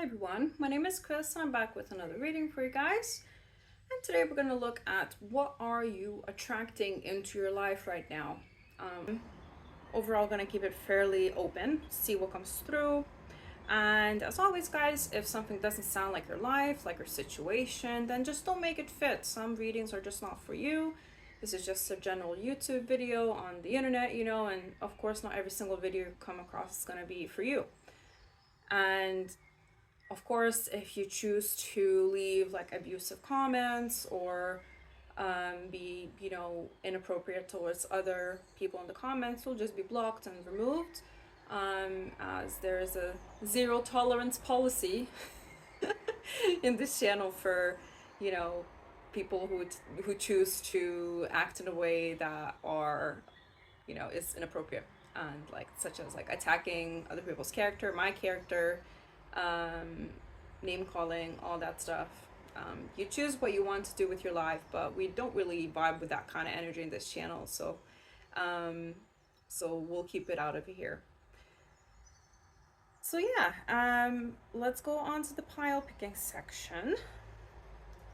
Hi everyone, my name is Chris and I'm back with another reading for you guys. And today we're going to look at what are you attracting into your life right now. Overall, going to keep it fairly open, see what comes through. And as always guys, if something doesn't sound like your life, like your situation, then just don't make it fit. Some readings are just not for you. This is just a general YouTube video on the internet, and of course not every single video you come across is going to be for you. And of course, if you choose to leave like abusive comments or be, inappropriate towards other people in the comments, will just be blocked and removed. As there is a zero tolerance policy in this channel for, people who choose to act in a way that are, is inappropriate, and like such as like attacking other people's character, my character, name calling, all that stuff. You choose what you want to do with your life, but we don't really vibe with that kind of energy in this channel, so we'll keep it out of here. So yeah, let's go on to the pile picking section.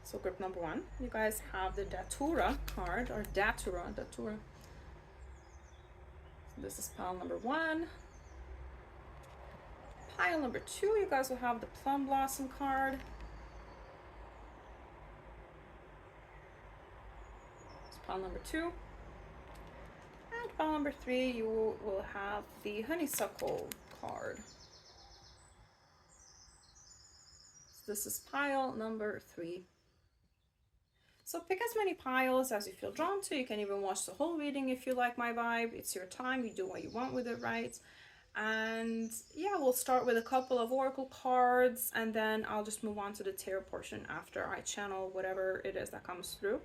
So group number one, you guys have the Datura card, or Datura. So this is pile number one. Pile number two, you guys will have the Plum Blossom card. It's pile number two. And pile number three, you will have the Honeysuckle card. So this is pile number three. So pick as many piles as you feel drawn to. You can even watch the whole reading if you like my vibe. It's your time, you do what you want with it, right? And yeah, we'll start with a couple of oracle cards, and then I'll just move on to the tarot portion after I channel whatever it is that comes through.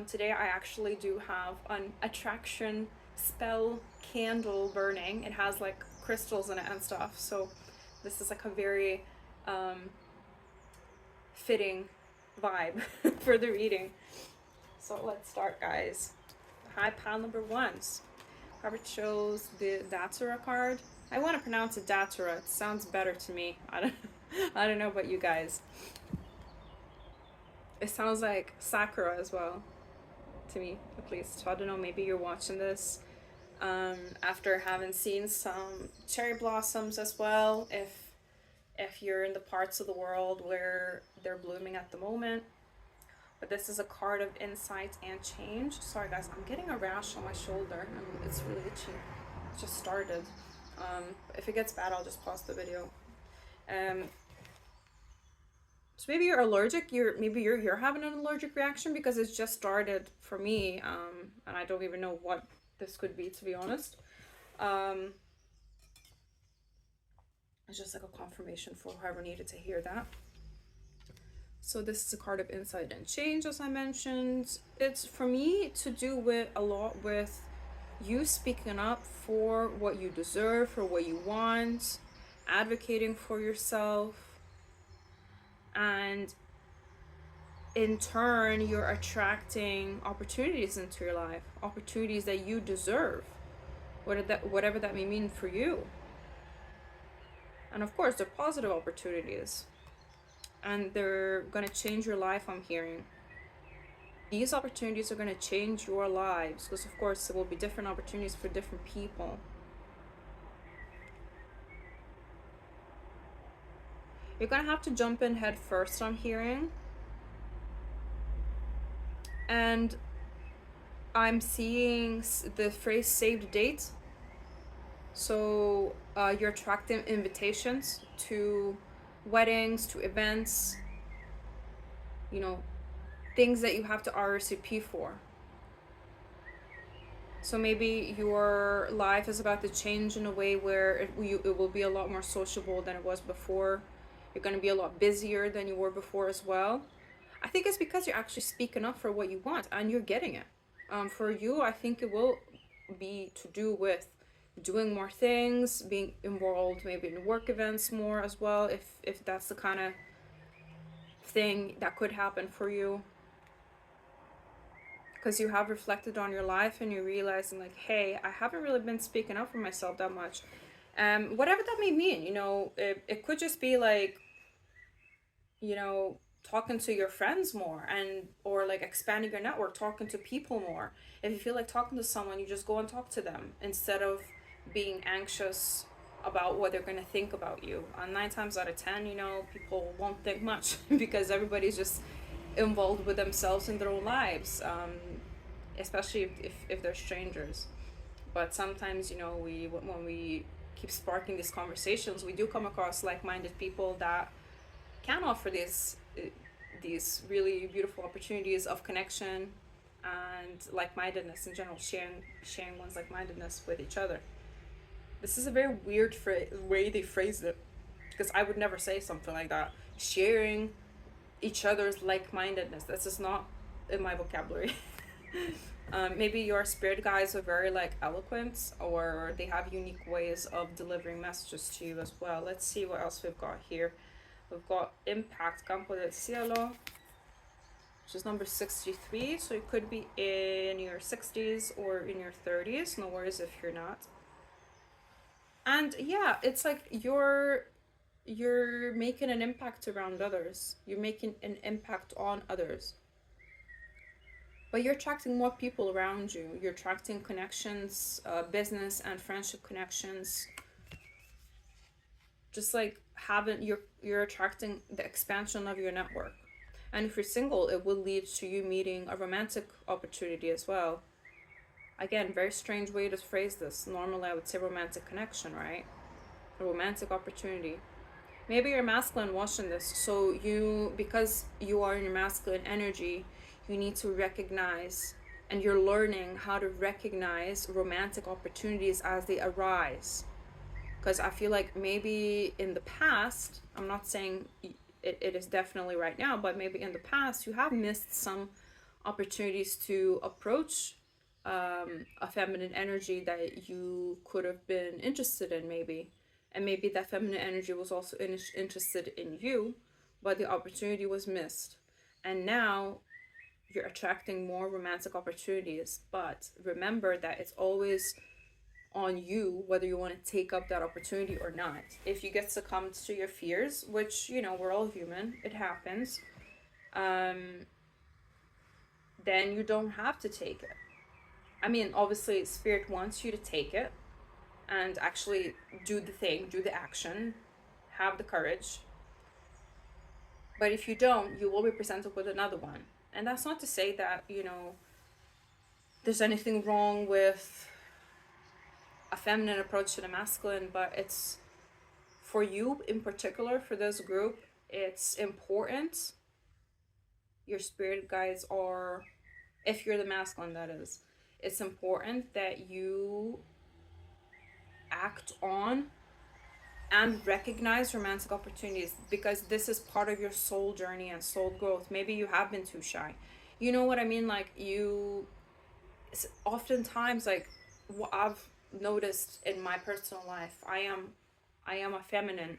Today I actually do have an attraction spell candle burning. It has like crystals in it and stuff, so this is like a very fitting vibe for the reading. So let's start, guys. Hi, pile number ones. Whoever chose the Datura card. I want to pronounce it Datura. It sounds better to me. I don't know about you guys. It sounds like Sakura as well, to me at least. So I don't know, maybe you're watching this after having seen some cherry blossoms as well, if you're in the parts of the world where they're blooming at the moment. But this is a card of insight and change. Sorry guys, I'm getting a rash on my shoulder and it's really itchy. It just started. If it gets bad, I'll just pause the video. So maybe you're allergic. Maybe you're having an allergic reaction, because it's just started for me, and I don't even know what this could be, to be honest. It's just like a confirmation for whoever needed to hear that. So this is a card of insight and change, as I mentioned. It's for me to do with a lot with you speaking up for what you deserve, for what you want, advocating for yourself, and in turn you're attracting opportunities into your life, opportunities that you deserve, whatever that may mean for you. And of course they're positive opportunities, and they're going to change your life. I'm hearing these opportunities are going to change your lives, because of course there will be different opportunities for different people. You're going to have to jump in head first, I'm hearing. And I'm seeing the phrase saved date. So you're attracting invitations to weddings, to events, things that you have to RSVP for. So maybe your life is about to change in a way where it will be a lot more sociable than it was before. You're going to be a lot busier than you were before as well. I think it's because you're actually speaking up for what you want and you're getting it. For you, I think it will be to do with doing more things, being involved maybe in work events more as well, if that's the kind of thing that could happen for you. Because you have reflected on your life and you're realizing like, hey, I haven't really been speaking up for myself that much. Whatever that may mean, it could just be like you know, talking to your friends more, and or like expanding your network, talking to people more. If you feel like talking to someone, you just go and talk to them instead of being anxious about what they're going to think about you. And 9 times out of 10, you know, people won't think much because everybody's just involved with themselves in their own lives, especially if they're strangers. But sometimes, you know, when we keep sparking these conversations, we do come across like-minded people that can offer these really beautiful opportunities of connection and like-mindedness in general, sharing one's like-mindedness with each other. This is a very weird way they phrased it, because I would never say something like that. Sharing each other's like-mindedness. This is not in my vocabulary. Maybe your spirit guides are very like eloquent, or they have unique ways of delivering messages to you as well. Let's see what else we've got here. We've got Impact, Campo del Cielo, which is number 63. So you could be in your 60s or in your 30s. No worries if you're not. And yeah, it's like you're making an impact around others. You're making an impact on others. But you're attracting more people around you. You're attracting connections, business and friendship connections. Just like having you're attracting the expansion of your network. And if you're single, it will lead to you meeting a romantic opportunity as well. Again, very strange way to phrase this. Normally, I would say romantic connection, right? A romantic opportunity. Maybe you're masculine watching this, so because you are in your masculine energy, you need to recognize, and you're learning how to recognize romantic opportunities as they arise. Because I feel like maybe in the past, I'm not saying it is definitely right now, but maybe in the past you have missed some opportunities to approach a feminine energy that you could have been interested in, maybe. And maybe that feminine energy was also interested in you, but the opportunity was missed. And now you're attracting more romantic opportunities. But remember that it's always on you whether you want to take up that opportunity or not. If you get succumbed to your fears, which, you know, we're all human, it happens, then you don't have to take it. I mean, obviously, Spirit wants you to take it and actually do the thing, do the action, have the courage. But if you don't, you will be presented with another one. And that's not to say that, you know, there's anything wrong with a feminine approach to the masculine, but it's for you in particular, for this group, it's important. Your spirit guides are, if you're the masculine, that is, it's important that you act on and recognize romantic opportunities, because this is part of your soul journey and soul growth. Maybe you have been too shy. You know what I mean? Like, oftentimes, like, what I've noticed in my personal life, I am a feminine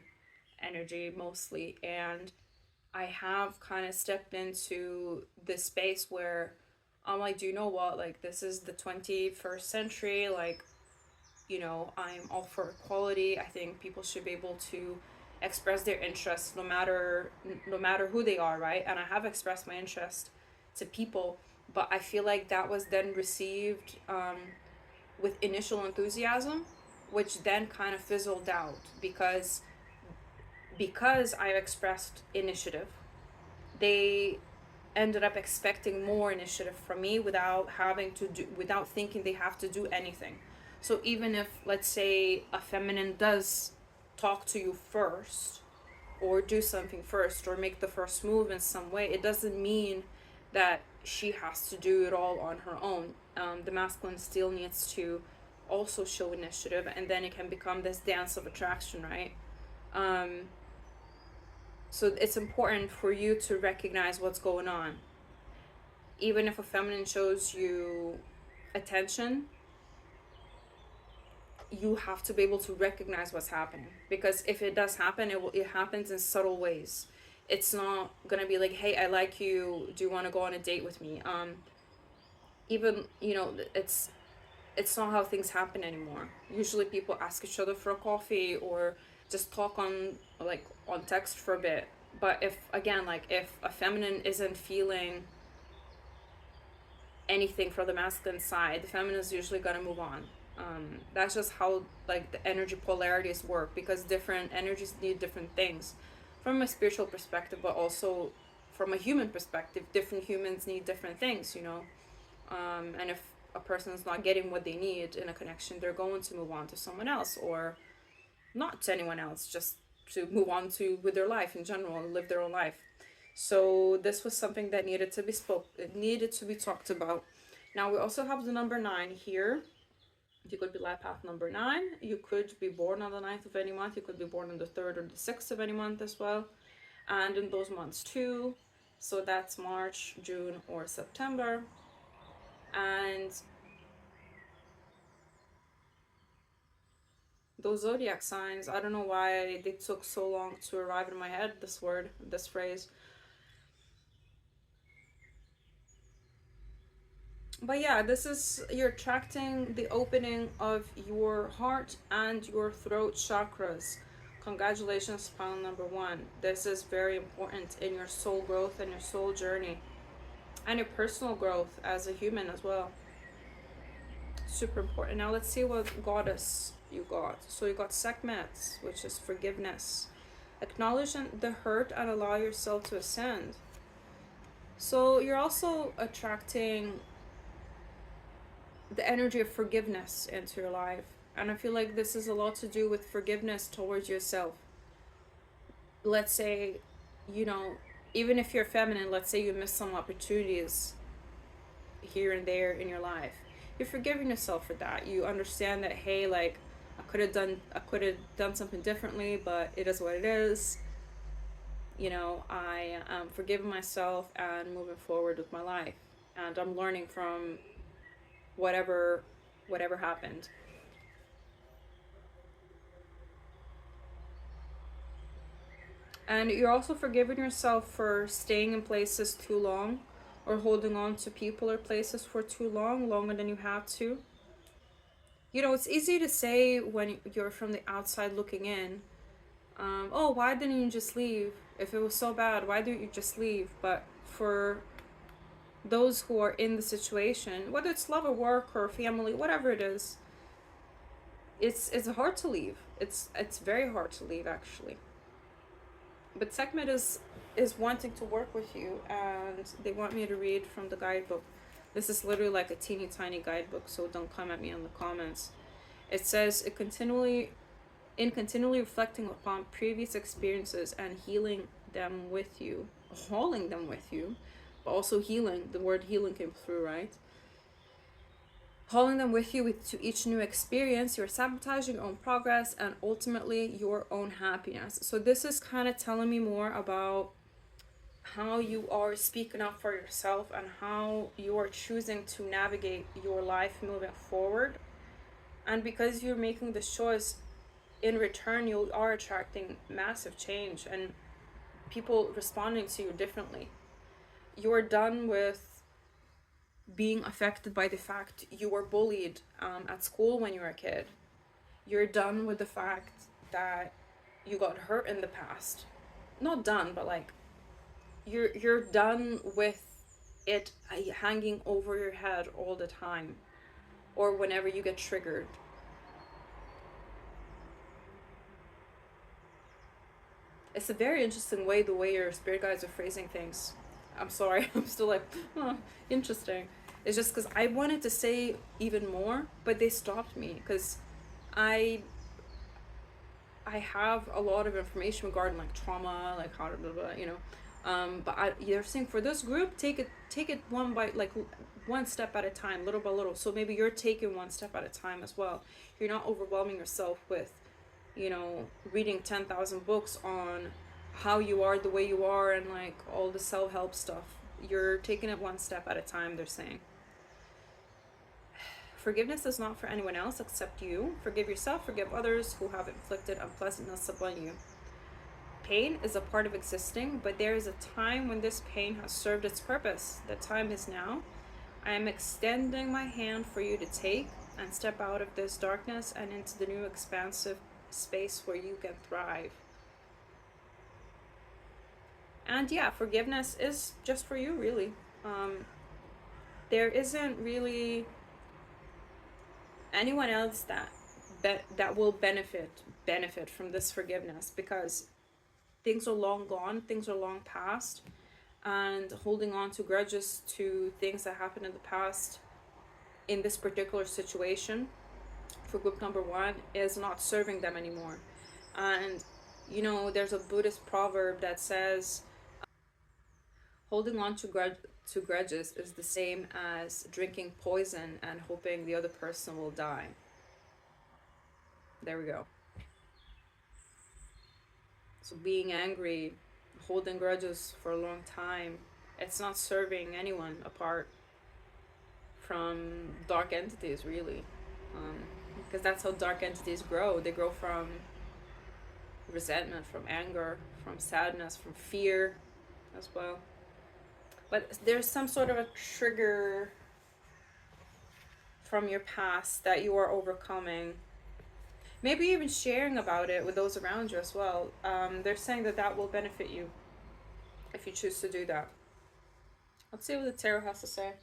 energy mostly, and I have kind of stepped into this space where I'm like, do you know what? Like, this is the 21st century. Like, you know, I'm all for equality. I think people should be able to express their interests no matter who they are, right? And I have expressed my interest to people, but I feel like that was then received with initial enthusiasm, which then kind of fizzled out because I expressed initiative. They ended up expecting more initiative from me without thinking they have to do anything. So even if, let's say, a feminine does talk to you first, or do something first, or make the first move in some way, it doesn't mean that she has to do it all on her own. The masculine still needs to also show initiative, and then it can become this dance of attraction, right? So it's important for you to recognize what's going on. Even if a feminine shows you attention, you have to be able to recognize what's happening, because if it does happen, it happens in subtle ways. It's not gonna be like, hey, I like you, do you want to go on a date with me? Even, you know, it's not how things happen anymore. Usually people ask each other for a coffee, or just talk on text for a bit, But if, again, like if a feminine isn't feeling anything from the masculine side, the feminine is usually going to move on. That's just how like the energy polarities work, because different energies need different things from a spiritual perspective, but also from a human perspective. Different humans need different things, you know. And if a person is not getting what they need in a connection, they're going to move on to someone else, or not to anyone else, just to move on to with their life in general and live their own life. So this was something that needed to be it needed to be talked about. Now we also have the number 9 here. You could be life path number 9. You could be born on the 9th of any month. You could be born on the 3rd or the 6th of any month as well, and in those months too. So that's March, June, or September. And those zodiac signs, I don't know why they took so long to arrive in my head, this word, this phrase. But yeah, this is, you're attracting the opening of your heart and your throat chakras. Congratulations, pile number 1. This is very important in your soul growth and your soul journey, and your personal growth as a human as well. Super important. Now let's see what goddess you got. So you got Sekhmet, which is forgiveness. Acknowledge the hurt and allow yourself to ascend. So you're also attracting the energy of forgiveness into your life. And I feel like this is a lot to do with forgiveness towards yourself. Let's say, you know, even if you're feminine, let's say you miss some opportunities here and there in your life. You're forgiving yourself for that. You understand that, hey, like, I could have done something differently, but it is what it is. You know, I am forgiving myself and moving forward with my life. And I'm learning from whatever happened. And you're also forgiving yourself for staying in places too long, or holding on to people or places for too long, longer than you have to. You know, it's easy to say when you're from the outside looking in, oh, why didn't you just leave? If it was so bad, why didn't you just leave? But for those who are in the situation, whether it's love or work or family, whatever it is, it's hard to leave. It's very hard to leave, actually. But Sekhmet is wanting to work with you, and they want me to read from the guidebook. This is literally like a teeny tiny guidebook, so don't come at me in the comments. It says, continually reflecting upon previous experiences and healing them with you, hauling them with you, but also healing. The word healing came through, right? Hauling them with you to each new experience, you're sabotaging your own progress and ultimately your own happiness. So this is kind of telling me more about how you are speaking up for yourself and how you are choosing to navigate your life moving forward. And because you're making this choice, in return you are attracting massive change and people responding to you differently. You're done with being affected by the fact you were bullied at school when you were a kid. You're done with the fact that you got hurt in the past. Not done, but like you're done with it hanging over your head all the time, or whenever you get triggered. It's a very interesting way, the way your spirit guides are phrasing things. I'm sorry, I'm still like, oh, interesting. It's just because I wanted to say even more, but they stopped me because I have a lot of information regarding like trauma, like how to blah, blah, you know. But you're saying for this group, take it one step at a time, little by little. So maybe you're taking one step at a time as well. You're not overwhelming yourself with, you know, reading 10,000 books on how you are the way you are and like all the self-help stuff. You're taking it one step at a time, they're saying. Forgiveness is not for anyone else except you. Forgive yourself, forgive others who have inflicted unpleasantness upon you. Pain is a part of existing, but there is a time when this pain has served its purpose. The time is now. I am extending my hand for you to take and step out of this darkness and into the new expansive space where you can thrive. And yeah, forgiveness is just for you, really. There isn't really anyone else that will benefit from this forgiveness, because things are long gone, things are long past, and holding on to grudges to things that happened in the past in this particular situation for group number one is not serving them anymore. And you know, there's a Buddhist proverb that says holding on to grudges is the same as drinking poison and hoping the other person will die. There we go. So being angry, holding grudges for a long time, it's not serving anyone apart from dark entities, really. Because that's how dark entities grow. They grow from resentment, from anger, from sadness, from fear as well. But there's some sort of a trigger from your past that you are overcoming. Maybe even sharing about it with those around you as well. They're saying that that will benefit you if you choose to do that. Let's see what the tarot has to say.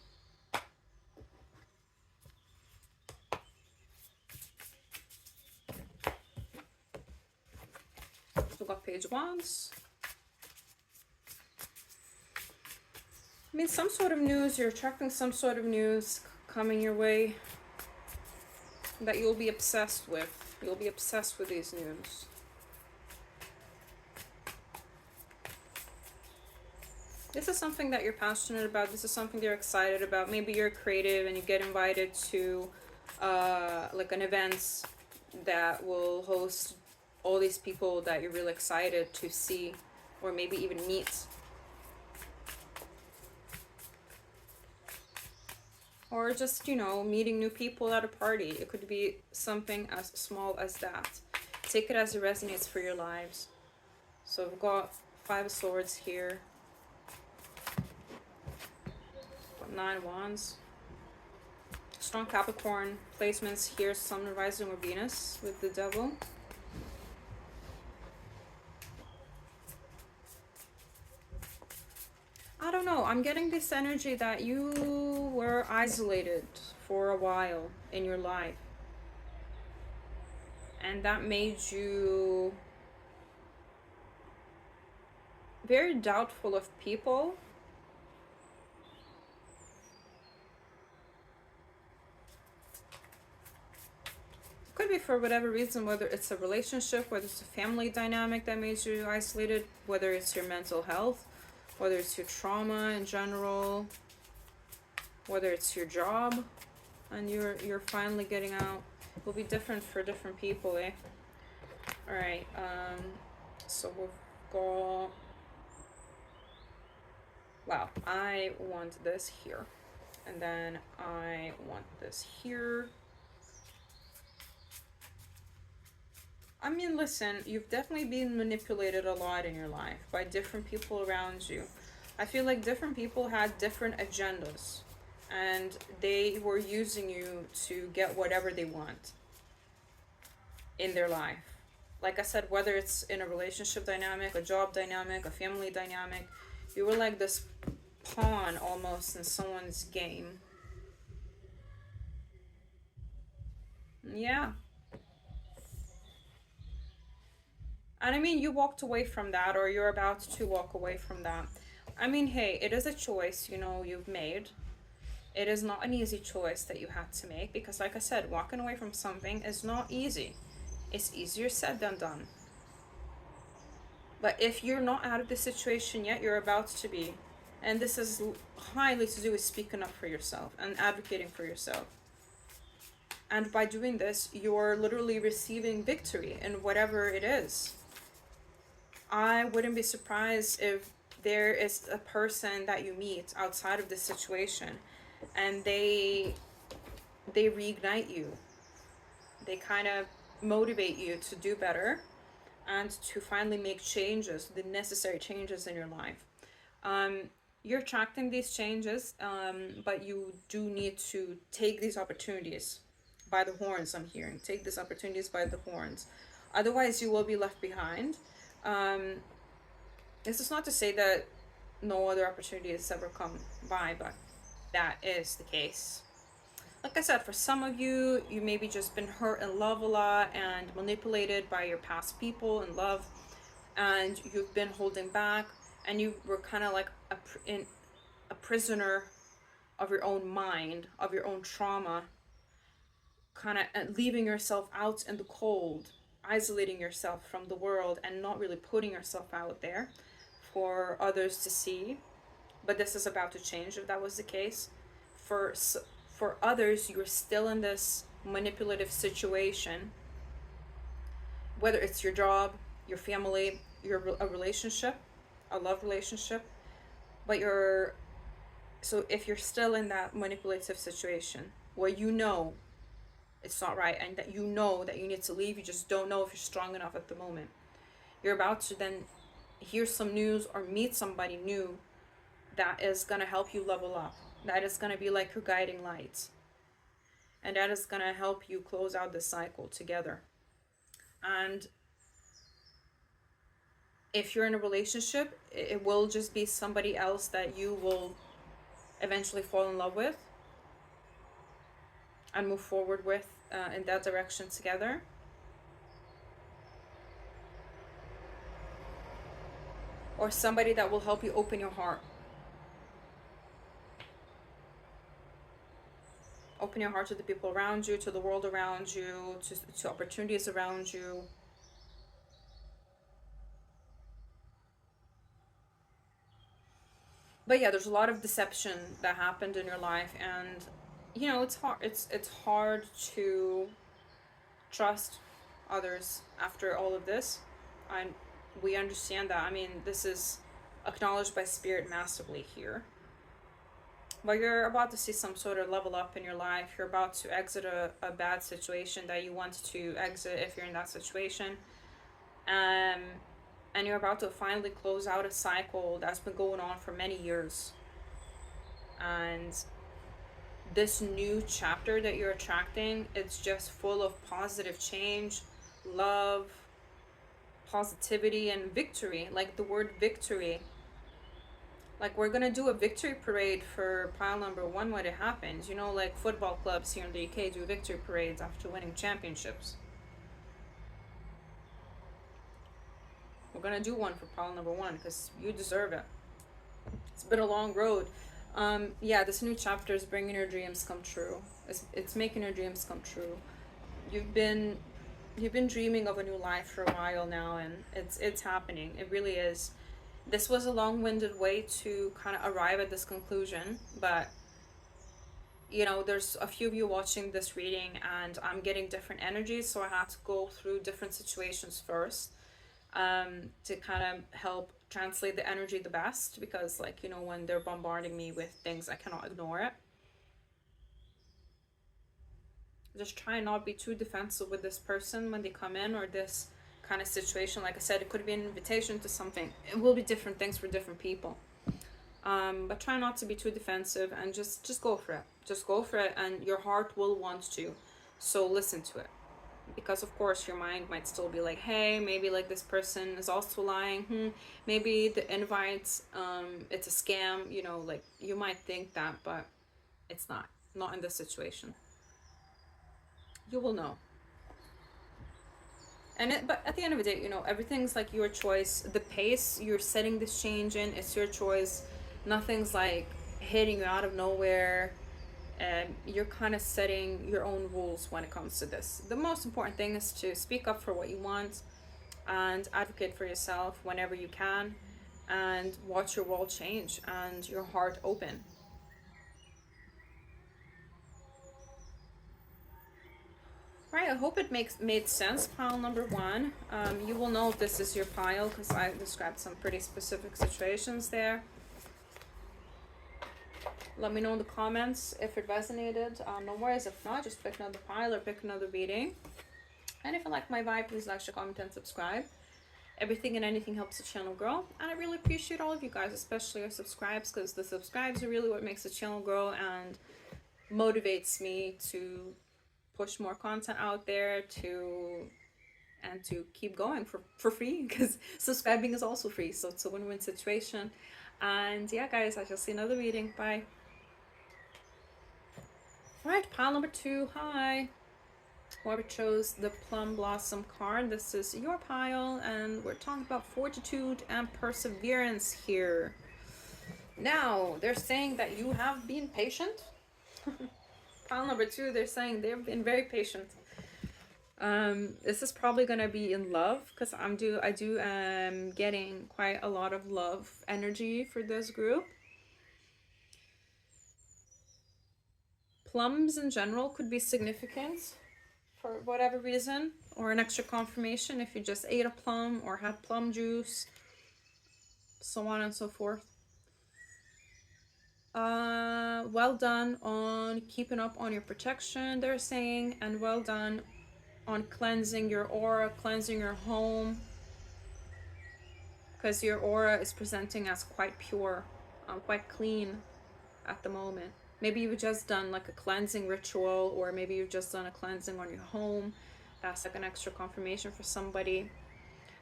We got Page of Wands. I mean, some sort of news. You're attracting some sort of news coming your way that you'll be obsessed with. You'll be obsessed with these news. This is something that you're passionate about. This is something you're excited about. Maybe you're creative and you get invited to like an event that will host all these people that you're really excited to see or maybe even meet. Or just, you know, meeting new people at a party. It could be something as small as that. Take it as it resonates for your lives. So we've got 5 of Swords here. Got 9 of Wands. Strong Capricorn placements here. Sun, Rising, or Venus with the Devil. I don't know. I'm getting this energy that you were isolated for a while in your life. And that made you very doubtful of people. Could be for whatever reason, whether it's a relationship, whether it's a family dynamic that made you isolated, whether it's your mental health, whether it's your trauma in general, whether it's your job, and you're finally getting out. It will be different for different people, eh? Alright, so we've got... Wow, I want this here. And then I want this here. I mean, listen, you've definitely been manipulated a lot in your life by different people around you. I feel like different people had different agendas, and they were using you to get whatever they want in their life. Like I said, whether it's in a relationship dynamic, a job dynamic, a family dynamic, you were like this pawn almost in someone's game. Yeah. And I mean, you walked away from that, or you're about to walk away from that. I mean, hey, it is a choice, you know, you've made. It is not an easy choice that you had to make, because like I said, walking away from something is not easy. It's easier said than done. But if you're not out of the situation yet, you're about to be. And this is highly to do with speaking up for yourself and advocating for yourself. And by doing this, you're literally receiving victory in whatever it is. I wouldn't be surprised if there is a person that you meet outside of this situation and they reignite you. They kind of motivate you to do better and to finally make changes, the necessary changes in your life. You're attracting these changes, but you do need to take these opportunities by the horns. I'm hearing, take these opportunities by the horns. Otherwise, you will be left behind. This is not to say that no other opportunities ever come by, but that is the case. Like I said, for some of you, you maybe just been hurt in love a lot and manipulated by your past people in love, and you've been holding back, and you were kind of like a prisoner of your own mind, of your own trauma, kind of leaving yourself out in the cold, isolating yourself from the world, and not really putting yourself out there for others to see. But this is about to change if that was the case. For for others, you're still in this manipulative situation, whether it's your job, your family, a relationship, a love relationship. But you're so if you're still in that manipulative situation where you know it's not right and that you know that you need to leave, you just don't know if you're strong enough at the moment. You're about to then hear some news or meet somebody new that is going to help you level up. That is going to be like your guiding light. And that is going to help you close out the cycle together. And if you're in a relationship, it will just be somebody else that you will eventually fall in love with and move forward with in that direction together. Or somebody that will help you open your heart. Open your heart to the people around you, to the world around you, to opportunities around you. But yeah, there's a lot of deception that happened in your life, and you know it's hard. It's hard to trust others after all of this, and we understand that. I mean, this is acknowledged by Spirit massively here. But you're about to see some sort of level up in your life. You're about to exit a bad situation that you want to exit if you're in that situation. Um, and you're about to finally close out a cycle that's been going on for many years. And this new chapter that you're attracting, it's just full of positive change, love, positivity, and victory. Like the word victory. Like we're gonna do a victory parade for pile number one when it happens. You know, like football clubs here in the UK do victory parades after winning championships. We're gonna do one for pile number one because you deserve it. It's been a long road. Yeah, this new chapter is bringing your dreams come true. It's making your dreams come true. You've been dreaming of a new life for a while now, and it's happening. It really is. This was a long-winded way to kind of arrive at this conclusion, but you know, there's a few of you watching this reading, and I'm getting different energies, so I had to go through different situations first to kind of help translate the energy the best, because like, you know, when they're bombarding me with things, I cannot ignore it. Just try and not be too defensive with this person when they come in, or this kind of situation. Like I said, it could be an invitation to something. It will be different things for different people. But try not to be too defensive, and just go for it. Just go for it, and your heart will want to. So listen to it. Because of course your mind might still be like, hey, maybe like this person is also lying. Maybe the invites, it's a scam. You know, like you might think that, but it's not. Not in this situation. You will know. But at the end of the day, you know, everything's like your choice. The pace you're setting this change in, it's your choice. Nothing's like hitting you out of nowhere. And you're kind of setting your own rules when it comes to this. The most important thing is to speak up for what you want and advocate for yourself whenever you can, and watch your world change and your heart open. Right, I hope it made sense, pile number one. You will know if this is your pile because I described some pretty specific situations there. Let me know in the comments if it resonated. No worries, if not, just pick another pile or pick another reading. And if you like my vibe, please like, share, comment, and subscribe. Everything and anything helps the channel grow. And I really appreciate all of you guys, especially your subscribes, because the subscribes are really what makes the channel grow and motivates me to push more content out there, to and to keep going for free, because subscribing is also free. So it's a win-win situation. And yeah, guys, I shall see another reading. Bye. All right, pile number 2. Hi. Whoever chose the Plum Blossom card, this is your pile, and we're talking about fortitude and perseverance here. Now, they're saying that you have been patient. Pile number 2, they're saying they've been very patient. This is probably gonna be in love, because I do getting quite a lot of love energy for this group. Plums in general could be significant for whatever reason, or an extra confirmation if you just ate a plum or had plum juice, so on and so forth. Well done on keeping up on your protection, they're saying, and well done on cleansing your aura, cleansing your home, because your aura is presenting as quite pure, quite clean at the moment. Maybe you've just done like a cleansing ritual, or maybe you've just done a cleansing on your home. That's like an extra confirmation for somebody.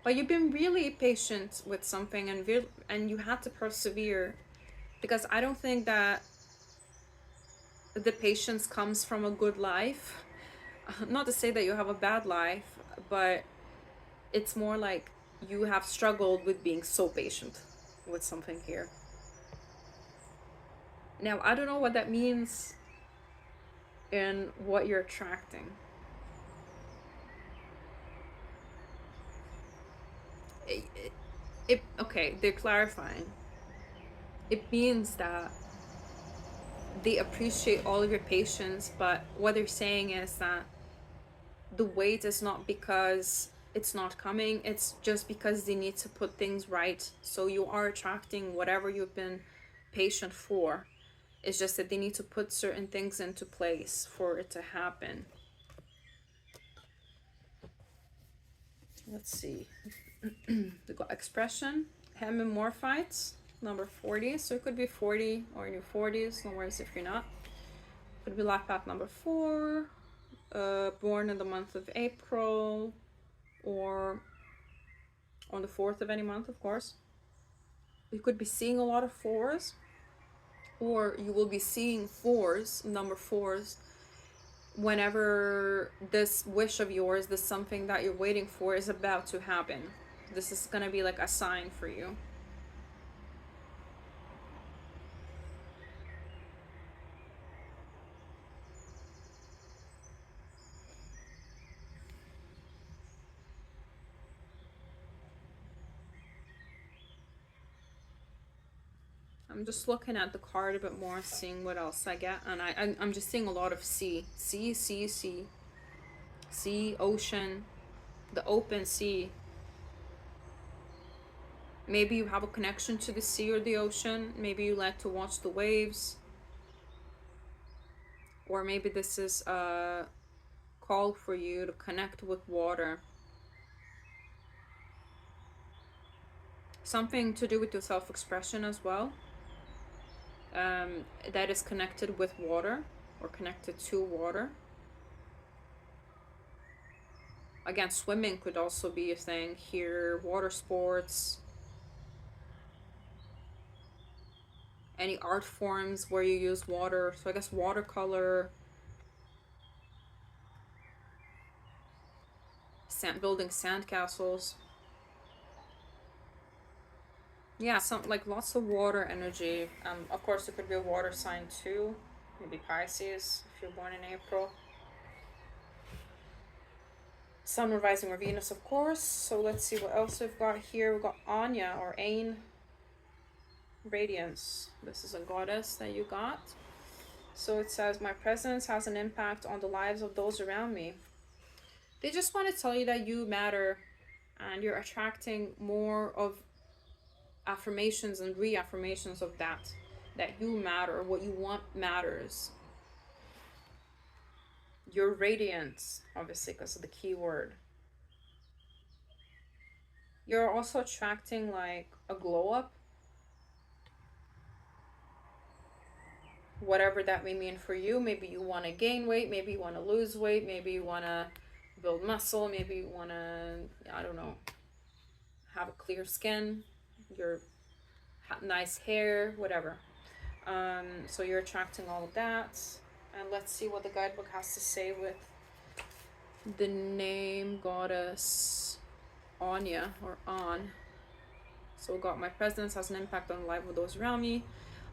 But you've been really patient with something, and you had to persevere, because I don't think that the patience comes from a good life. Not to say that you have a bad life, but it's more like you have struggled with being so patient with something here. Now, I don't know what that means in what you're attracting. Okay, they're clarifying. It means that they appreciate all of your patience, but what they're saying is that the wait is not because it's not coming, it's just because they need to put things right. So you are attracting whatever you've been patient for. It's just that they need to put certain things into place for it to happen. Let's see. We got expression, hemimorphites, number 40. So it could be 40 or in your 40s, no worries if you're not. Could be life path number 4, born in the month of April, or on the 4th of any month, of course. You could be seeing a lot of 4s, or you will be seeing 4s, number 4s, whenever this wish of yours, this something that you're waiting for, is about to happen. This is gonna be like a sign for you. I'm just looking at the card a bit more, seeing what else I get, and I'm just seeing a lot of sea, ocean, the open sea. Maybe you have a connection to the sea or the ocean. Maybe you like to watch the waves, or maybe this is a call for you to connect with water. Something to do with your self-expression as well. That is connected with water, or connected to water. Again, swimming could also be a thing here, water sports, any art forms where you use water. So I guess watercolor, building sandcastles. Yeah, some like lots of water energy. Of course, it could be a water sign too. Maybe Pisces if you're born in April. Sun, rising, or Venus, of course. So let's see what else we've got here. We've got Anya, or Ain Radiance. This is a goddess that you got. So it says, my presence has an impact on the lives of those around me. They just want to tell you that you matter, and you're attracting more of affirmations and reaffirmations of that you matter, what you want matters. You're radiant, obviously, because of the keyword. You're also attracting like a glow up, whatever that may mean for you. Maybe you want to gain weight, maybe you want to lose weight, maybe you want to build muscle. Maybe you want to, I don't know, have a clear skin, your nice hair, whatever. So you're attracting all of that. And let's see what the guidebook has to say with the name goddess Anya or On. So God, my presence has an impact on the life of those around me.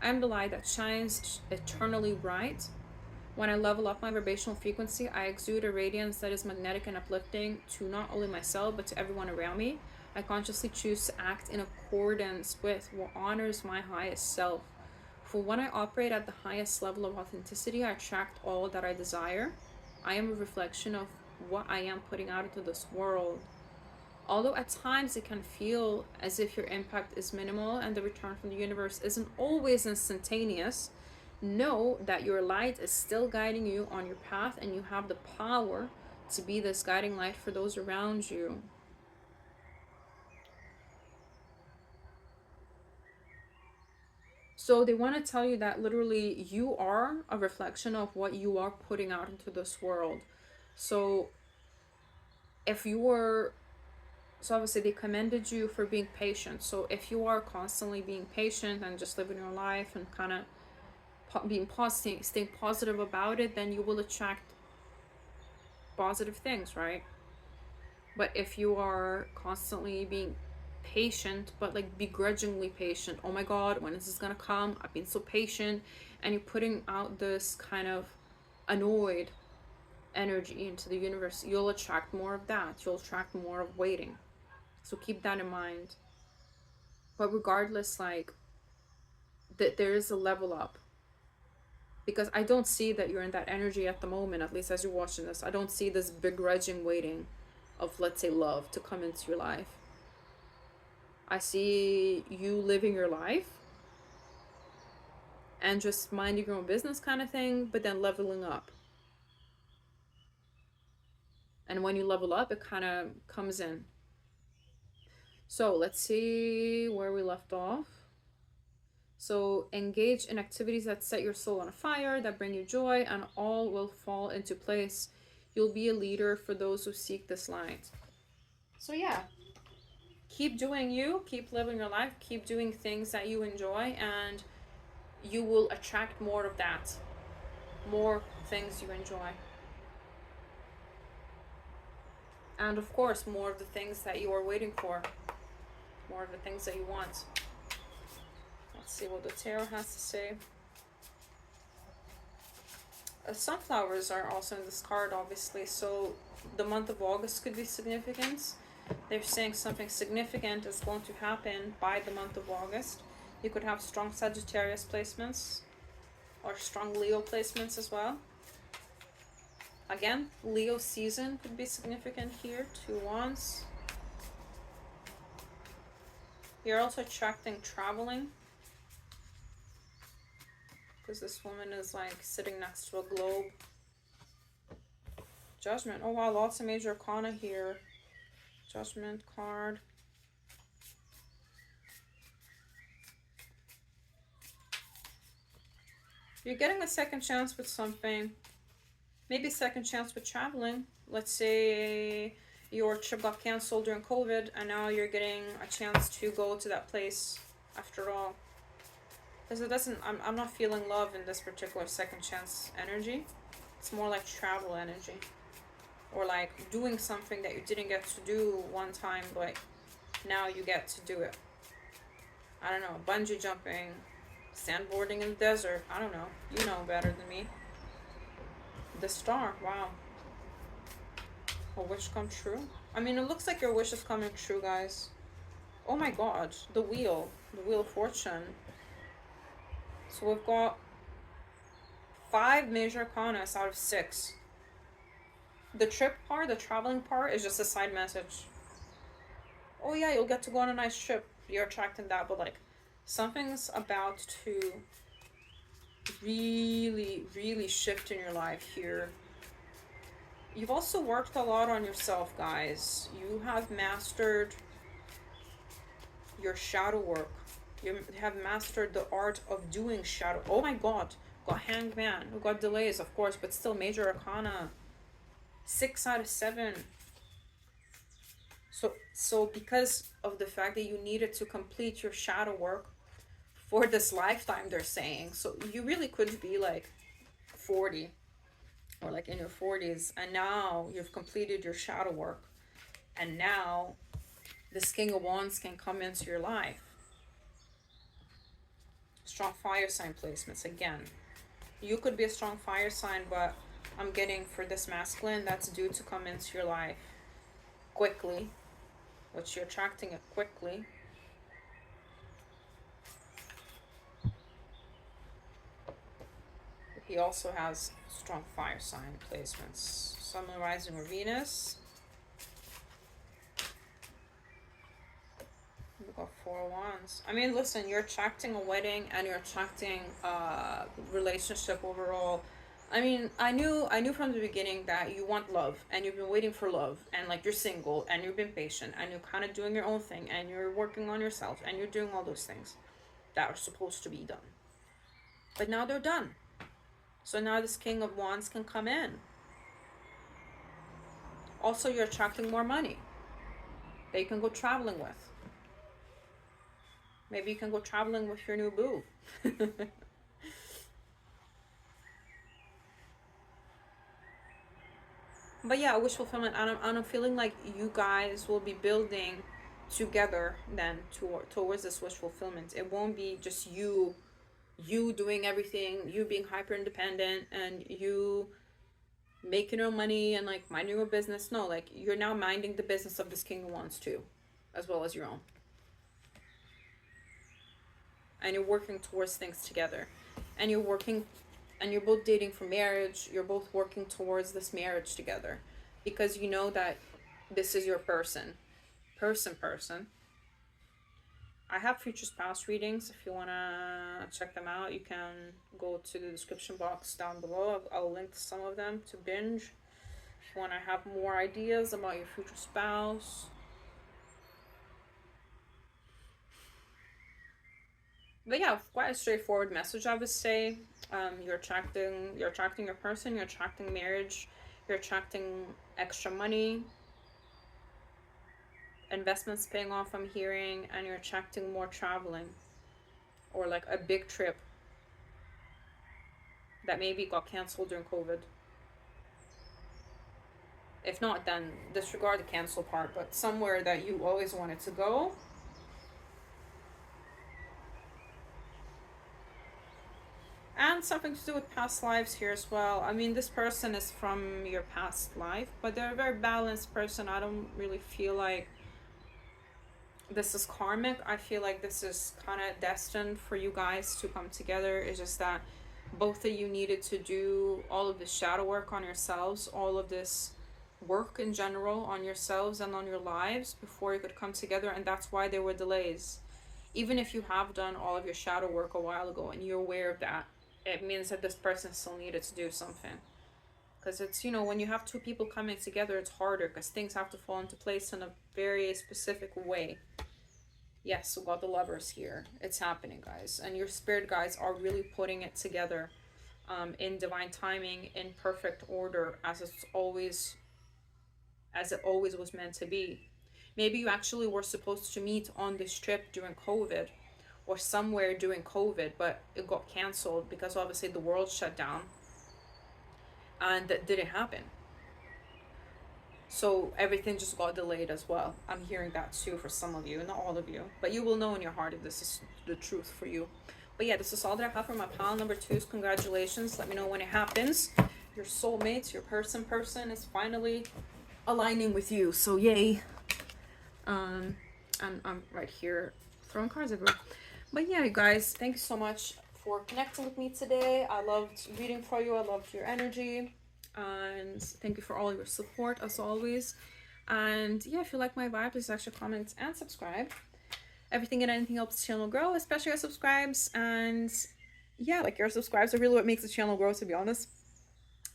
I am the light that shines eternally bright. When I level up my vibrational frequency, I exude a radiance that is magnetic and uplifting to not only myself, but to everyone around me. I consciously choose to act in accordance with what honors my highest self. For when I operate at the highest level of authenticity, I attract all that I desire. I am a reflection of what I am putting out into this world. Although at times it can feel as if your impact is minimal and the return from the universe isn't always instantaneous, know that your light is still guiding you on your path, and you have the power to be this guiding light for those around you. So they want to tell you that literally you are a reflection of what you are putting out into this world. So if you were, so obviously they commended you for being patient. So if you are constantly being patient and just living your life and kind of being positive, staying positive about it, then you will attract positive things, right? But if you are constantly being patient, but like begrudgingly patient, oh my god, when is this gonna come? I've been so patient, and you're putting out this kind of annoyed energy into the universe, you'll attract more of that. You'll attract more of waiting. So keep that in mind. But regardless, like that there is a level up. Because I don't see that you're in that energy at the moment, at least as you're watching this. I don't see this begrudging waiting of, let's say, love to come into your life. I see you living your life and just minding your own business kind of thing, but then leveling up. And when you level up, it kind of comes in. So let's see where we left off. So engage in activities that set your soul on fire, that bring you joy, and all will fall into place. You'll be a leader for those who seek this light. So yeah, keep doing you, keep living your life, keep doing things that you enjoy, and you will attract more of that. More things you enjoy. And of course, more of the things that you are waiting for. More of the things that you want. Let's see what the tarot has to say. Sunflowers are also in this card, obviously, so the month of August could be significant. They're saying something significant is going to happen by the month of August. You could have strong Sagittarius placements or strong Leo placements as well. Again, Leo season could be significant here. 2 wands. You're also attracting traveling, because this woman is like sitting next to a globe. Judgment. Oh wow, lots of major arcana here. Judgment card. You're getting a second chance with something. Maybe second chance with traveling. Let's say your trip got canceled during COVID and now you're getting a chance to go to that place after all. Because it doesn't, I'm not feeling love in this particular second chance energy. It's more like travel energy. Or like doing something that you didn't get to do one time, but now you get to do it. I don't know, bungee jumping, sandboarding in the desert. I don't know. You know better than me. The star, wow. A wish come true? I mean, it looks like your wish is coming true, guys. Oh my god, the wheel of fortune. So we've got 5 major arcanas out of 6. The trip part, the traveling part, is just a side message. Oh yeah, you'll get to go on a nice trip. You're attracting that, but like, something's about to really shift in your life here. You've also worked a lot on yourself, guys. You have mastered your shadow work. You have mastered the art of doing shadow. Oh my god. Got Hanged Man. We got delays, of course, but still major arcana. 6 out of 7. So because of the fact that you needed to complete your shadow work for this lifetime, they're saying, so you really could be like 40 or like in your 40s, and now you've completed your shadow work, and now this King of Wands can come into your life. Strong fire sign placements again. You could be a strong fire sign, but I'm getting for this masculine that's due to come into your life quickly, which you're attracting it quickly. He also has strong fire sign placements. Sun, Moon, Rising, or Venus. We got 4 of Wands. I mean, listen, you're attracting a wedding and you're attracting a relationship overall. I mean, I knew from the beginning that you want love and you've been waiting for love, and like you're single and you've been patient and you're kind of doing your own thing and you're working on yourself and you're doing all those things that are supposed to be done. But now they're done. So now this King of Wands can come in. Also, you're attracting more money that you can go traveling with. Maybe you can go traveling with your new boo. But yeah, wish fulfillment. And I'm feeling like you guys will be building together then towards this wish fulfillment. It won't be just you doing everything, you being hyper independent and you making your money and like minding your business. No, like you're now minding the business of this King of Wands too, as well as your own. And you're working towards things together. And you're both dating for marriage. You're both working towards this marriage together. Because you know that this is your person. I have future spouse readings. If you want to check them out, you can go to the description box down below. I'll link to some of them to binge. If you want to have more ideas about your future spouse. But yeah, quite a straightforward message, I would say. You're attracting your person, you're attracting marriage, you're attracting extra money, investments paying off, I'm hearing, and you're attracting more traveling or like a big trip that maybe got canceled during COVID. If not, then disregard the cancel part, but somewhere that you always wanted to go. And something to do with past lives here as well. I mean, this person is from your past life, but they're a very balanced person. I don't really feel like this is karmic. I feel like this is kind of destined for you guys to come together. It's just that both of you needed to do all of this shadow work on yourselves, all of this work in general on yourselves and on your lives before you could come together, and that's why there were delays. Even if you have done all of your shadow work a while ago and you're aware of that, it means that this person still needed to do something. Because it's, you know, when you have two people coming together, it's harder because things have to fall into place in a very specific way. Yes, we got the Lovers here. It's happening, guys. And your spirit guides are really putting it together in divine timing, in perfect order, as it always was meant to be. Maybe you actually were supposed to meet on this trip during COVID or somewhere during COVID, but it got canceled because obviously the world shut down and that didn't happen. So everything just got delayed as well. I'm hearing that too for some of you, not all of you, but you will know in your heart if this is the truth for you. But yeah, this is all that I have for my pile number 2's. Congratulations. Let me know when it happens. Your soulmates, your person is finally aligning with you. So yay. And I'm right here throwing cards everywhere. But yeah, you guys, thank you so much for connecting with me today. I loved reading for you. I loved your energy. And thank you for all your support as always. And yeah, if you like my vibe, please actually comment and subscribe. Everything and anything helps the channel grow, especially your subscribes. And yeah, like your subscribes are really what makes the channel grow, to be honest.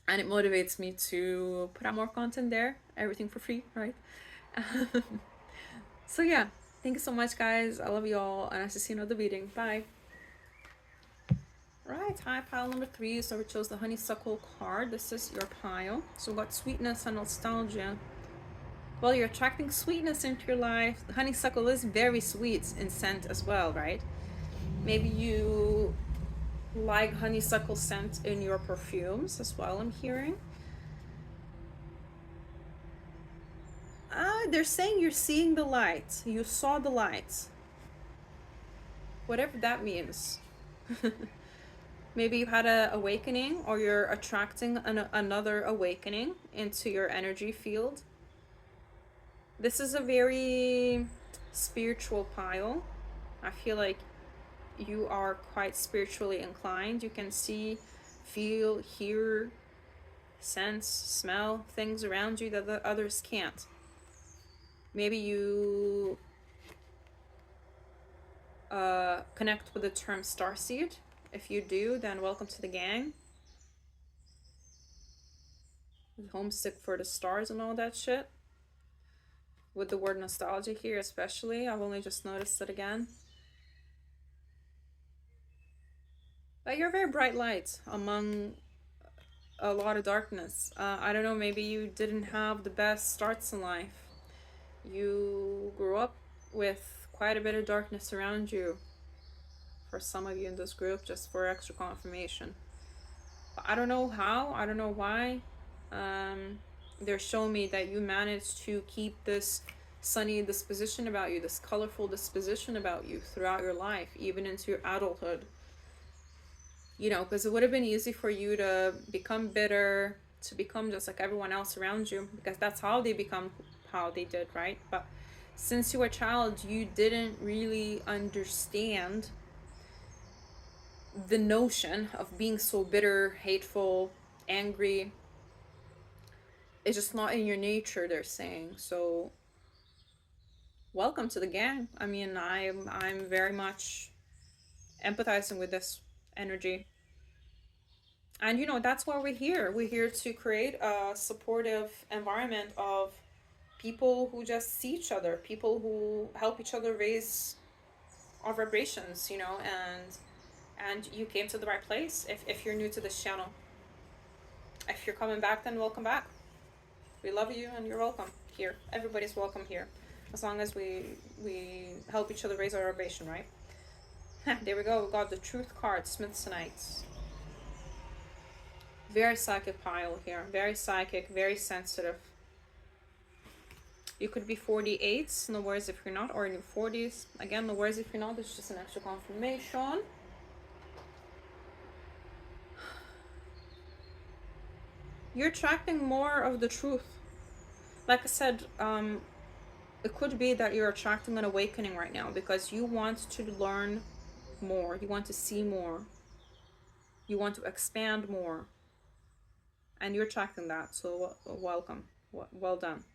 And it motivates me to put out more content there. Everything for free, right? So yeah, thank you so much, guys. I love you all, and I shall see you in another reading. Bye. Right, hi, pile number 3. So we chose the Honeysuckle card. This is your pile. So we got sweetness and nostalgia. Well, you're attracting sweetness into your life. The honeysuckle is very sweet in scent as well, right? Maybe you like honeysuckle scent in your perfumes as well, I'm hearing. They're saying you're seeing the light. You saw the light. Whatever that means. Maybe you had an awakening, or you're attracting another awakening into your energy field. This is a very spiritual pile. I feel like you are quite spiritually inclined. You can see, feel, hear, sense, smell things around you that the others can't. Maybe you connect with the term starseed. If you do, then welcome to the gang. Homesick for the stars and all that shit. With the word nostalgia here especially. I've only just noticed it again. But you're a very bright light among a lot of darkness. I don't know, maybe you didn't have the best starts in life. You grew up with quite a bit of darkness around you. For some of you in this group, just for extra confirmation. But I don't know how, I don't know why. They're showing me that you managed to keep this sunny disposition about you, this colorful disposition about you throughout your life, even into your adulthood. You know, because it would have been easy for you to become bitter, to become just like everyone else around you, because that's how they become how they did, right? But since you were a child, you didn't really understand the notion of being so bitter, hateful, angry. It's just not in your nature, they're saying. So welcome to the gang. I mean, I'm very much empathizing with this energy. And you know, that's why we're here. We're here to create a supportive environment of people who just see each other, people who help each other raise our vibrations, you know, and you came to the right place if you're new to this channel. If you're coming back, then welcome back. We love you and you're welcome here. Everybody's welcome here. As long as we help each other raise our vibration, right? There we go. We got the truth card, Smithsonites. Very psychic pile here. Very psychic, very sensitive. You could be 48, no worries if you're not, or in your 40s. Again, no worries if you're not, it's just an extra confirmation. You're attracting more of the truth. Like I said, it could be that you're attracting an awakening right now because you want to learn more, you want to see more, you want to expand more, and you're attracting that. So welcome, well done.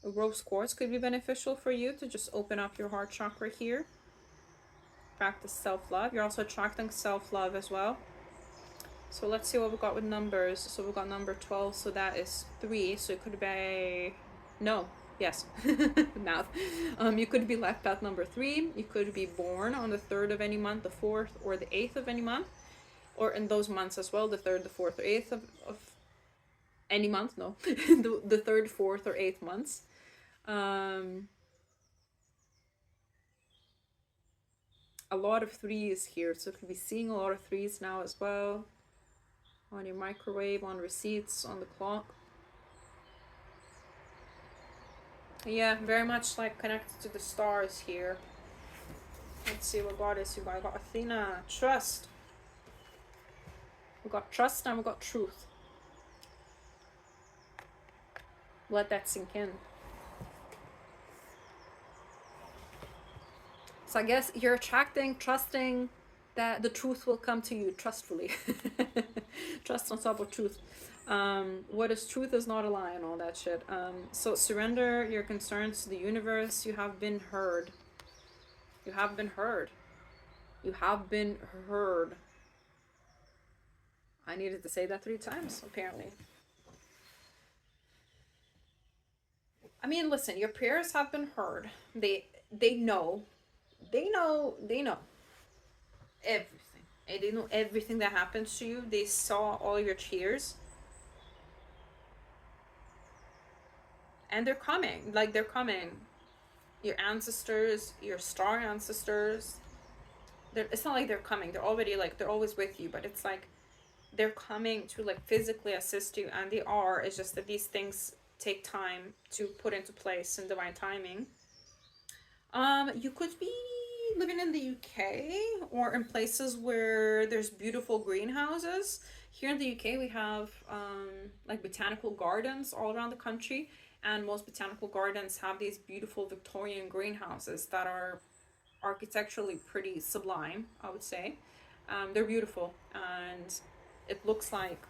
Rose quartz could be beneficial for you to just open up your heart chakra here. Practice self-love. You're also attracting self-love as well. So let's see what we got with numbers. So we got number 12, so that is 3. So it could be, no, yes, math. You could be life path number 3. You could be born on the 3rd of any month, the 4th or the 8th of any month, or in those months as well, the 3rd, the 4th or 8th of any month. No, the 3rd, 4th or 8th months. A lot of 3s here, so you could be seeing a lot of 3s now as well. On your microwave, on receipts, on the clock. Yeah, very much like connected to the stars here. Let's see what goddess you got. I got Athena, trust. We got trust and we got truth. Let that sink in. So I guess you're attracting, trusting that the truth will come to you trustfully. Trust on top of truth. What is truth is not a lie and all that shit. So surrender your concerns to the universe. You have been heard. You have been heard. You have been heard. I needed to say that 3 times, apparently. I mean, listen, your prayers have been heard. They know. They know everything. And they know everything that happens to you. They saw all your tears. And they're coming. Like, they're coming. Your ancestors, your star ancestors. It's not like they're coming. They're already, like, they're always with you. But it's like they're coming to, like, physically assist you. And they are. It's just that these things take time to put into place in divine timing. You could be living in the UK or in places where there's beautiful greenhouses. Here in the UK, we have like botanical gardens all around the country, and most botanical gardens have these beautiful Victorian greenhouses that are architecturally pretty sublime, I would say. They're beautiful, and it looks like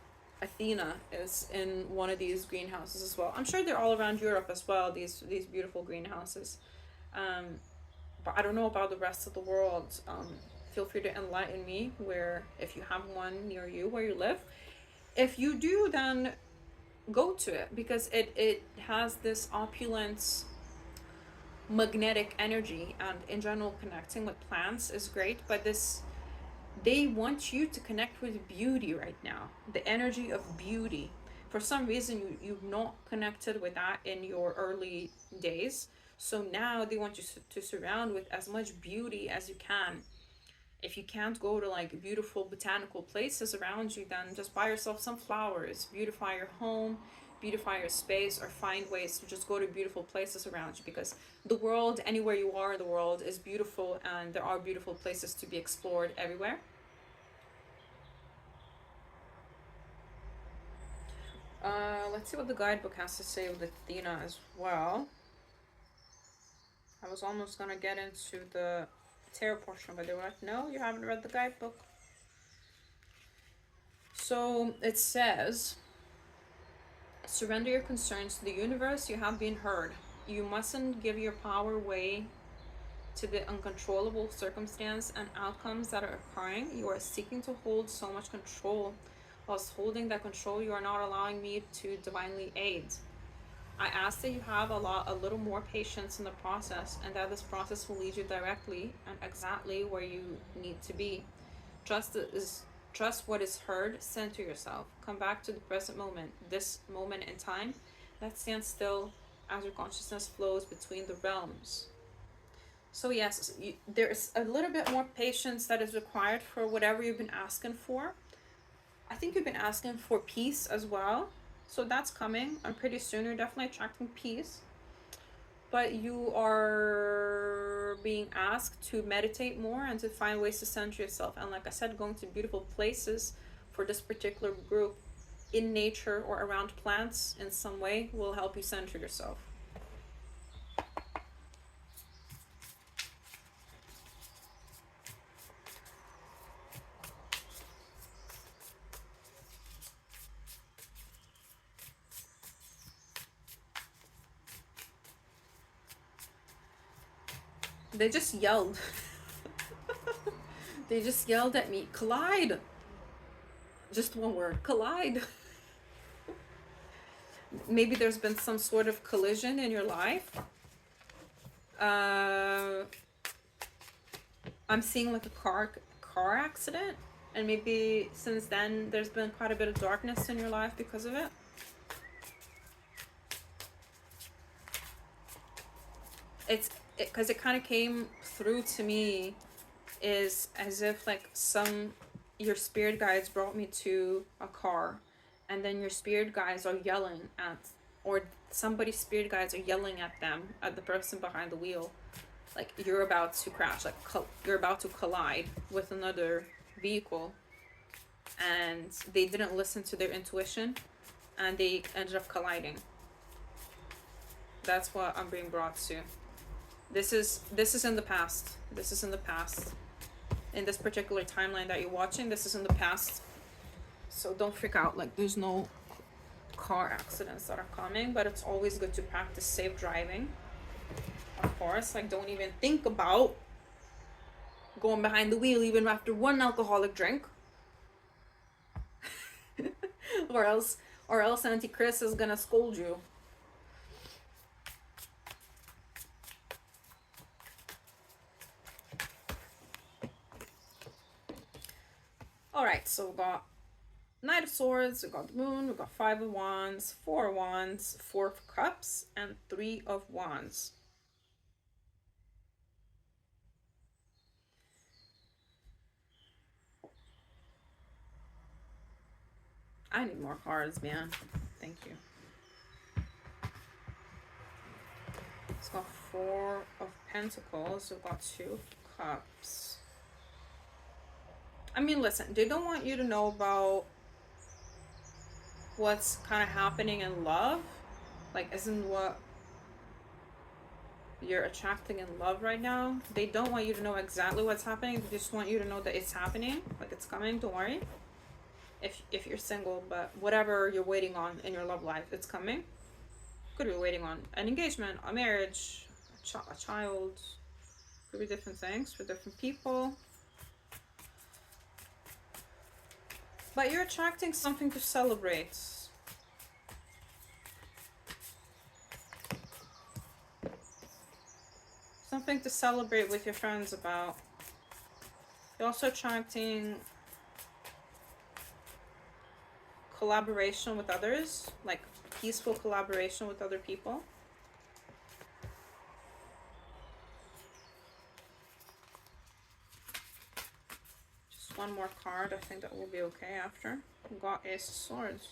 Athena is in one of these greenhouses as well. I'm sure they're all around Europe as well, these beautiful greenhouses. Um, but I don't know about the rest of the world. Feel free to enlighten me where, if you have one near you where you live. If you do, then go to it, because it has this opulent magnetic energy, and in general connecting with plants is great, but this, they want you to connect with beauty right now, the energy of beauty. For some reason, you've not connected with that in your early days, so now they want you to surround with as much beauty as you can. If you can't go to like beautiful botanical places around you, then just buy yourself some flowers, beautify your home, beautify your space, or find ways to just go to beautiful places around you, because the world, anywhere you are in the world, is beautiful, and there are beautiful places to be explored everywhere. Let's see what the guidebook has to say with Athena as well. I was almost gonna get into the tarot portion, but they were like, no, you haven't read the guidebook. So it says, surrender your concerns to the universe. You have been heard. You mustn't give your power away to the uncontrollable circumstance and outcomes that are occurring. You are seeking to hold so much control. Whilst holding that control, you are not allowing me to divinely aid. I ask that you have a little more patience in the process, and that this process will lead you directly and exactly where you need to be. Trust what is heard. Center yourself. Come back to the present moment, this moment in time. That stands still as your consciousness flows between the realms. So yes, there's a little bit more patience that is required for whatever you've been asking for. I think you've been asking for peace as well. So that's coming. And pretty soon you're definitely attracting peace. But you are being asked to meditate more and to find ways to center yourself. And like I said, going to beautiful places for this particular group in nature or around plants in some way will help you center yourself. They just yelled. They just yelled at me. Collide. Just one word. Collide. Maybe there's been some sort of collision in your life. I'm seeing like a car accident, and maybe since then there's been quite a bit of darkness in your life because of it. It's because it kind of came through to me is as if like your spirit guides brought me to a car, and then your spirit guides are yelling at, or somebody's spirit guides are yelling at them, at the person behind the wheel, like you're about to crash, like you're about to collide with another vehicle, and they didn't listen to their intuition and they ended up colliding. That's what I'm being brought to. This is in the past. This is in the past. In this particular timeline that you're watching, this is in the past. So don't freak out. Like, there's no car accidents that are coming, but it's always good to practice safe driving. Of course, like, don't even think about going behind the wheel even after one alcoholic drink. or else Auntie Chris is gonna scold you. All right, so we got Knight of Swords, we got the Moon, we got Five of Wands, Four of Wands, Four of Cups, and Three of Wands. I need more cards, man. Thank you. It's got Four of Pentacles, we've got Two of Cups. I mean, listen, they don't want you to know about what's kind of happening in love. Like, isn't what you're attracting in love right now. They don't want you to know exactly what's happening. They just want you to know that it's happening. Like, it's coming, don't worry. If you're single, but whatever you're waiting on in your love life, it's coming. Could be waiting on an engagement, a marriage, a child. Could be different things for different people. But you're attracting something to celebrate. Something to celebrate with your friends about. You're also attracting collaboration with others, like peaceful collaboration with other people. Just one more card. I think that will be okay after. We got Ace of Swords.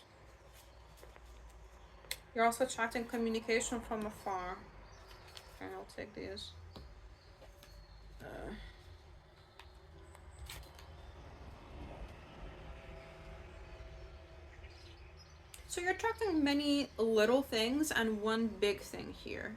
You're also attracting communication from afar. Okay, I'll take these. So you're attracting many little things and one big thing here.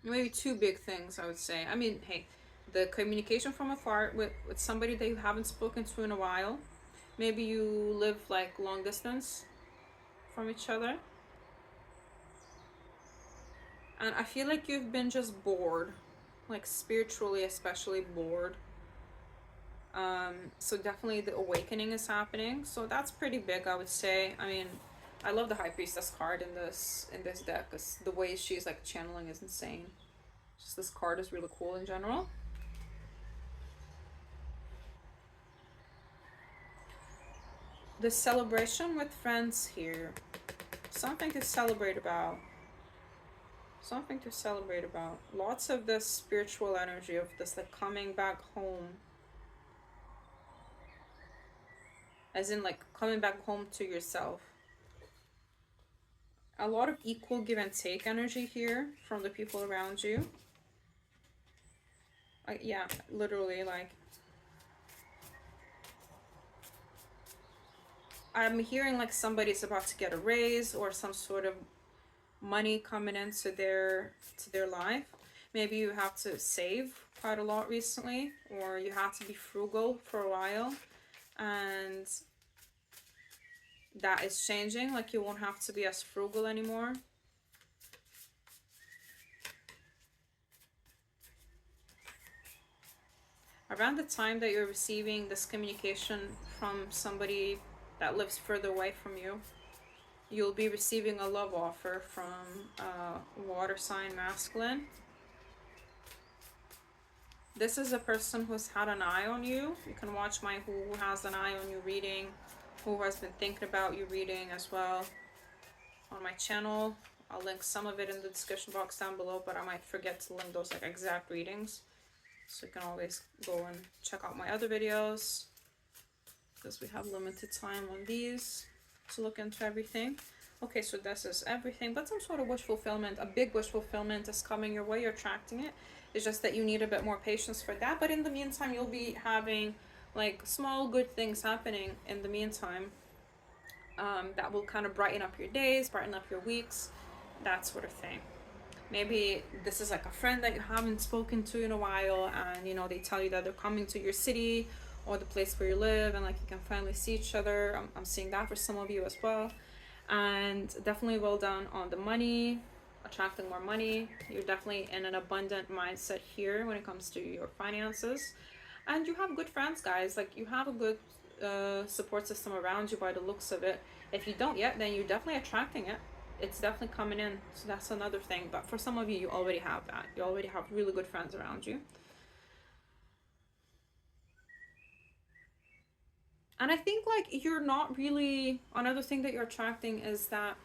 Maybe two big things, I would say. I mean, hey, the communication from afar with somebody that you haven't spoken to in a while. Maybe you live like long distance from each other. And I feel like you've been just bored, like spiritually especially bored. So definitely the awakening is happening. So that's pretty big, I would say. I mean, I love the High Priestess card in this deck because the way she's like channeling is insane. Just this card is really cool in general. The celebration with friends here. Something to celebrate about. Something to celebrate about. Lots of this spiritual energy of this like coming back home. As in like coming back home to yourself. A lot of equal give and take energy here from the people around you. Yeah, literally like. I'm hearing like somebody's about to get a raise or some sort of money coming into their life. Maybe you have to save quite a lot recently, or you have to be frugal for a while, and that is changing. Like you won't have to be as frugal anymore. Around the time that you're receiving this communication from somebody that lives further away from you, you'll be receiving a love offer from water sign masculine. This is a person who's had an eye on you. You can watch my Who Has an Eye on You reading, who has been thinking about you reading as well on my channel. I'll link some of it in the description box down below, but I might forget to link those like exact readings. So you can always go and check out my other videos, because we have limited time on these to look into everything. Okay, so this is everything, but some sort of wish fulfillment, a big wish fulfillment is coming your way. You're attracting it. It's just that you need a bit more patience for that. But in the meantime, you'll be having like small good things happening in the meantime that will kind of brighten up your days, brighten up your weeks, that sort of thing. Maybe this is like a friend that you haven't spoken to in a while, and you know they tell you that they're coming to your city or the place where you live, and like you can finally see each other. I'm seeing that for some of you as well. And definitely well done on the money, attracting more money. You're definitely in an abundant mindset here when it comes to your finances. And you have good friends, guys. Like you have a good support system around you by the looks of it. If you don't yet, then you're definitely attracting it. it's definitely coming in. So that's another thing. But for some of you, you already have that. You already have really good friends around you. And I think like you're not really, another thing that you're attracting is that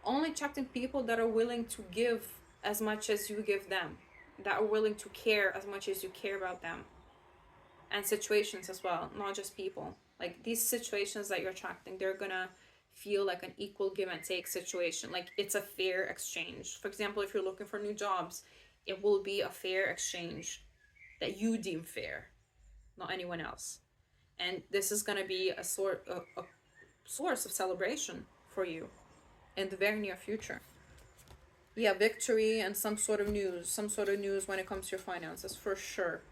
only attracting people that are willing to give as much as you give them, that are willing to care as much as you care about them, and situations as well, not just people. Like these situations that you're attracting, they're gonna feel like an equal give and take situation. Like it's a fair exchange. For example, if you're looking for new jobs, it will be a fair exchange that you deem fair, not anyone else. And this is gonna be a source of celebration for you in the very near future. Yeah, victory and some sort of news when it comes to your finances for sure.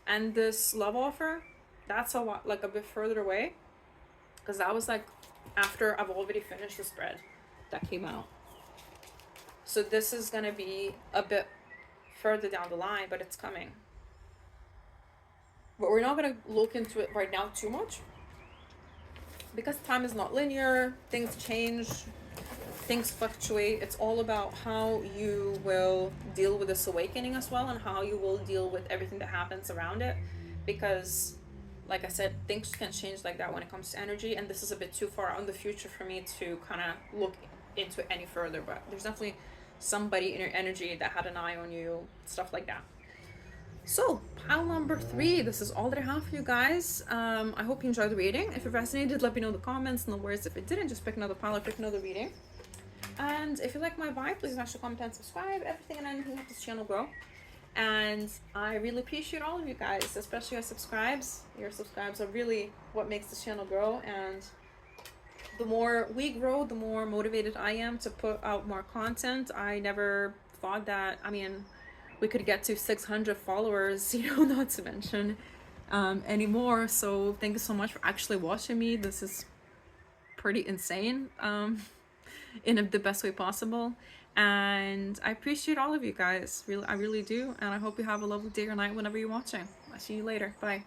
And this love offer, that's a lot, like a bit further away, because that was like after I've already finished the spread that came out. So this is gonna be a bit further down the line, but it's coming. But we're not gonna look into it right now too much because time is not linear, things change, things fluctuate. It's all about how you will deal with this awakening as well, and how you will deal with everything that happens around it. Because, like I said, things can change like that when it comes to energy, and this is a bit too far out in the future for me to kind of look into it any further. But there's definitely somebody in your energy that had an eye on you, stuff like that. So, pile number 3, this is all that I have for you guys. I hope you enjoyed the reading. If it resonated, let me know in the comments. No worries if it didn't, just pick another pile or pick another reading. And if you like my vibe, please smash the comment and subscribe. Everything and anything helps this channel grow. And I really appreciate all of you guys, especially your subscribes. Your subscribes are really what makes this channel grow. And the more we grow, the more motivated I am to put out more content. I never thought that, I mean, we could get to 600 followers, not to mention anymore. So thank you so much for actually watching me. This is pretty insane. In the best way possible, and I appreciate all of you guys. I really do, and I hope you have a lovely day or night whenever you're watching. I'll see you later. Bye.